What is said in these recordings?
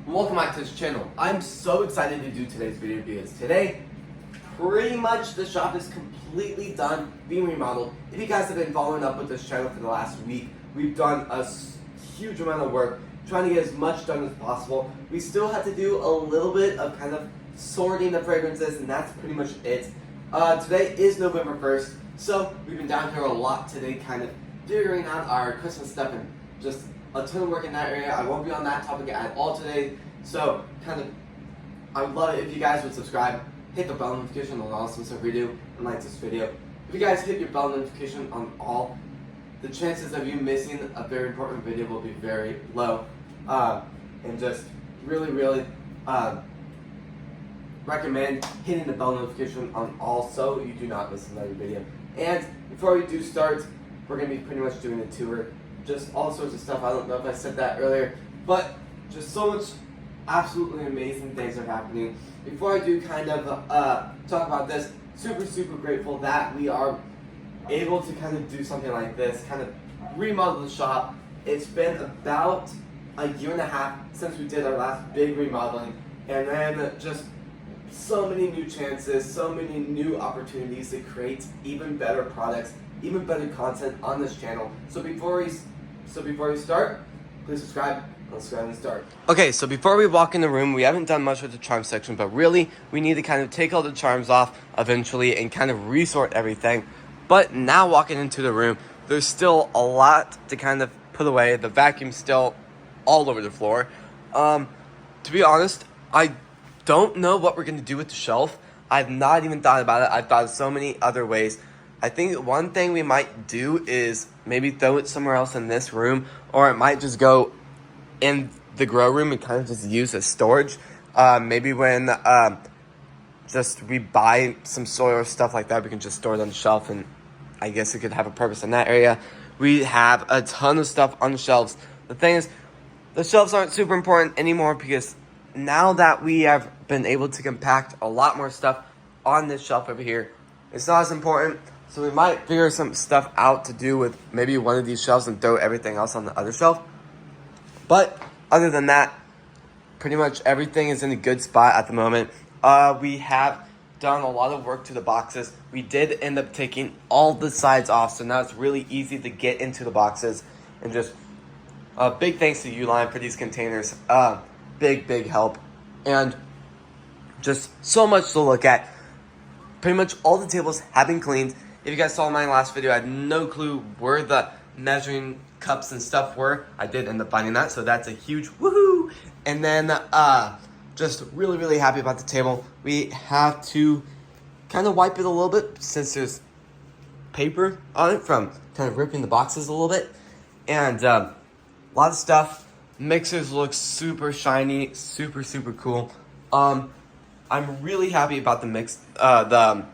Welcome back to this channel. I'm so excited to do today's video because today, pretty much the shop is completely done being remodeled. If you guys have been following up with this channel for the last week, we've done a huge amount of work trying to get as much done as possible. We still have to do a little bit of kind of sorting the fragrances, and that's pretty much it. Today is November 1st, so we've been down here a lot today kind of figuring out our Christmas stuff and just a ton of work in that area. I won't be on that topic at all today, so I would love it if you guys would subscribe, hit the bell notification on all since we do, and like this video. If you guys hit your bell notification on all, the chances of you missing a very important video will be very low, and just really recommend hitting the bell notification on all so you do not miss another video. And before we do start, we're going to be pretty much doing a tour, just all sorts of stuff. I don't know if I said that earlier, but just so much absolutely amazing things are happening. Before I do kind of talk about this, super grateful that we are able to kind of do something like this, kind of remodel the shop. It's been about a year and a half since we did our last big remodeling, and then just so many new chances, so many new opportunities to create even better products, even better content on this channel. So before we start, please subscribe. Let's go ahead and start. Okay, so before we walk in the room, we haven't done much with the charm section, but really we need to kind of take all the charms off eventually and kind of resort everything. But now walking into the room, there's still a lot to kind of put away. The vacuum's still all over the floor. To be honest, I don't know what we're going to do with the shelf. I've not even thought about it. I've thought of so many other ways. I think one thing we might do is maybe throw it somewhere else in this room, or it might just go in the grow room and kind of just use as storage. Maybe when just we buy some soil or stuff like that, we can just store it on the shelf, and I guess it could have a purpose in that area. We have a ton of stuff on the shelves. The thing is, the shelves aren't super important anymore because now that we have been able to compact a lot more stuff on this shelf over here, it's not as important. So we might figure some stuff out to do with maybe one of these shelves and throw everything else on the other shelf. But other than that, pretty much everything is in a good spot at the moment. We have done a lot of work to the boxes. We did end up taking all the sides off, so now it's really easy to get into the boxes. And just big thanks to Uline for these containers. Big help. And just so much to look at. Pretty much all the tables have been cleaned. If you guys saw my last video, I had no clue where the measuring cups and stuff were. I did end up finding that, so that's a huge woohoo. And then just really happy about the table. We have to kind of wipe it a little bit since there's paper on it from kind of ripping the boxes a little bit. And a lot of stuff. Mixers look super shiny, super cool. I'm really happy about the mix, the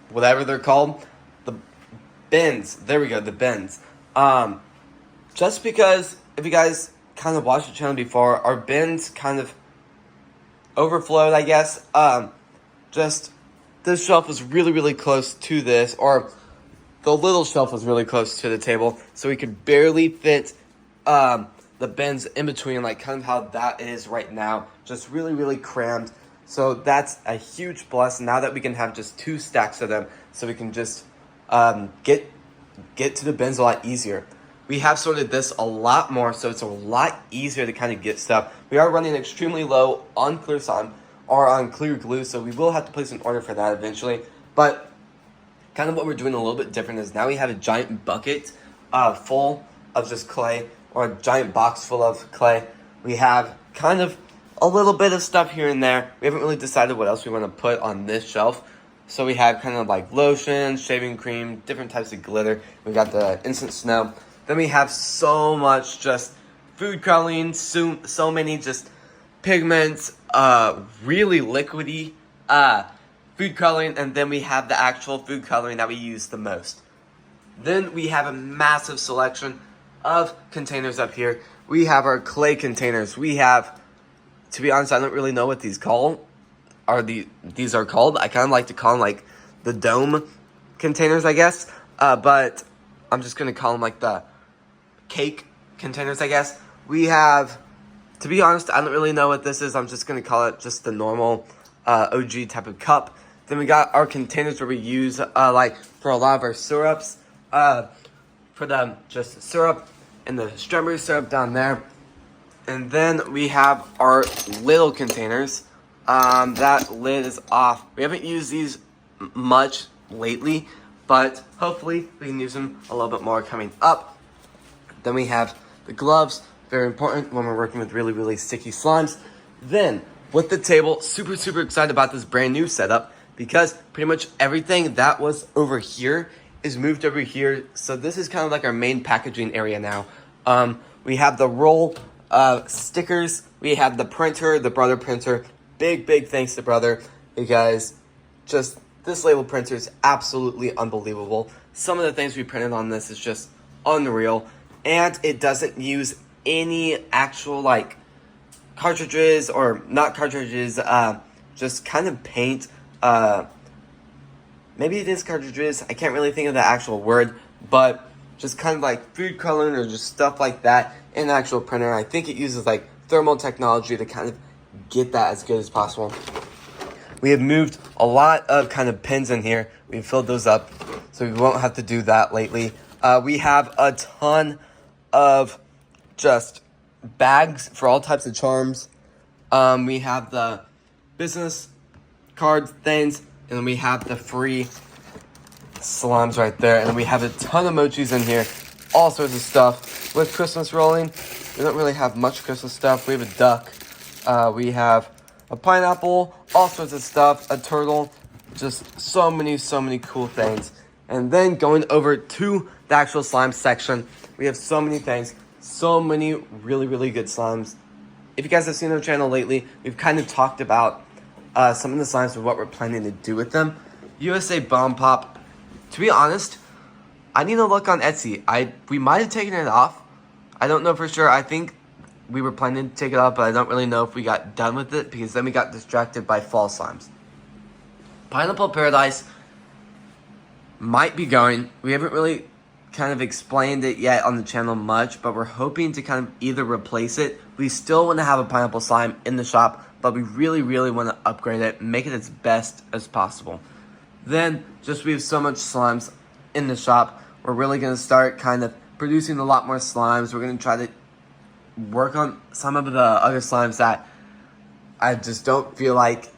whatever they're called, the bins. There we go, the bins. Just because if you guys kind of watched the channel before, our bins kind of overflowed, I guess. Just this shelf was really close to this, or the little shelf was really close to the table, so we could barely fit the bins in between, like kind of how that is right now. Just really crammed. So that's a huge plus now that we can have just 2 stacks of them, so we can just get to the bins a lot easier. We have sorted this a lot more, so it's a lot easier to kind of get stuff. We are running extremely low on clear slime or on clear glue, so we will have to place an order for that eventually. But kind of what we're doing a little bit different is now we have a giant bucket full of just clay, or a giant box full of clay. We have kind of a little bit of stuff here and there. We haven't really decided what else we want to put on this shelf. So we have kind of like lotion, shaving cream, different types of glitter. We got the instant snow. Then we have so much just food coloring, so many just pigments, really liquidy food coloring, and then we have the actual food coloring that we use the most. Then we have a massive selection of containers up here. We have our clay containers. We have, to be honest, I don't really know what these these are called. I kind of like to call them like the dome containers, I guess. But I'm just going to call them like the cake containers, I guess. We have To be honest, I don't really know what this is. I'm just going to call it just the normal OG type of cup. Then we got our containers where we use like for a lot of our syrups. For them, just syrup and the strawberry syrup down there. And then we have our little containers. That lid is off. We haven't used these much lately, but hopefully we can use them a little bit more coming up. Then we have the gloves, very important when we're working with really, really sticky slimes. Then with the table, super excited about this brand new setup because pretty much everything that was over here is moved over here. So this is kind of like our main packaging area now. We have the roll stickers. We have the printer, the Brother printer. Big thanks to Brother because just this label printer is absolutely unbelievable. Some of the things we printed on this is just unreal. And it doesn't use any actual like cartridges or not cartridges, just kind of paint. Maybe it is cartridges. I can't really think of the actual word, but just kind of like food coloring or just stuff like that in the actual printer. I think it uses like thermal technology to kind of get that as good as possible. We have moved a lot of kind of pins in here. We've filled those up, so we won't have to do that lately. We have a ton of just bags for all types of charms. We have the business card things, and then we have the free slimes right there. And then we have a ton of mochis in here, all sorts of stuff. With Christmas rolling, we don't really have much Christmas stuff. We have a duck. We have a pineapple, all sorts of stuff, a turtle, just so many cool things. And then going over to the actual slime section, we have so many things, so many really good slimes. If you guys have seen our channel lately, we've kind of talked about some of the slimes and what we're planning to do with them. USA Bomb Pop, to be honest, I need to look on Etsy. We might have taken it off. I don't know for sure. I think we were planning to take it off, but I don't really know if we got done with it because then we got distracted by fall slimes. Pineapple Paradise might be going. We haven't really kind of explained it yet on the channel much, but we're hoping to kind of either replace it. We still want to have a pineapple slime in the shop, but we really want to upgrade it and make it as best as possible. Then, just we have so much slimes in the shop, we're really going to start kind of producing a lot more slimes. We're going to try to work on some of the other slimes that I just don't feel like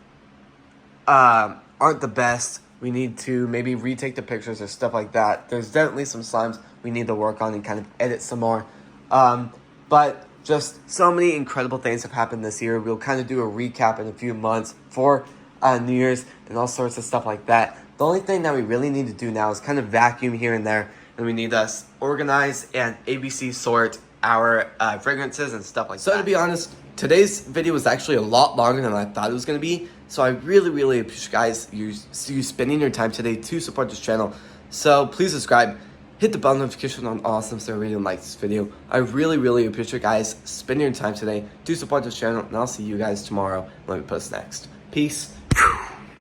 aren't the best. We need to maybe retake the pictures or stuff like that. There's definitely some slimes we need to work on and kind of edit some more. But just so many incredible things have happened this year. We'll kind of do a recap in a few months for New Year's and all sorts of stuff like that. The only thing that we really need to do now is kind of vacuum here and there. And we need to organize and ABC sort our fragrances and stuff like that. So to be honest, today's video was actually a lot longer than I thought it was going to be. So I really appreciate guys you spending your time today to support this channel. So please subscribe, hit the bell notification on awesome so everyone likes this video. I really appreciate guys spending your time today to support this channel, and I'll see you guys tomorrow when we post next. Peace.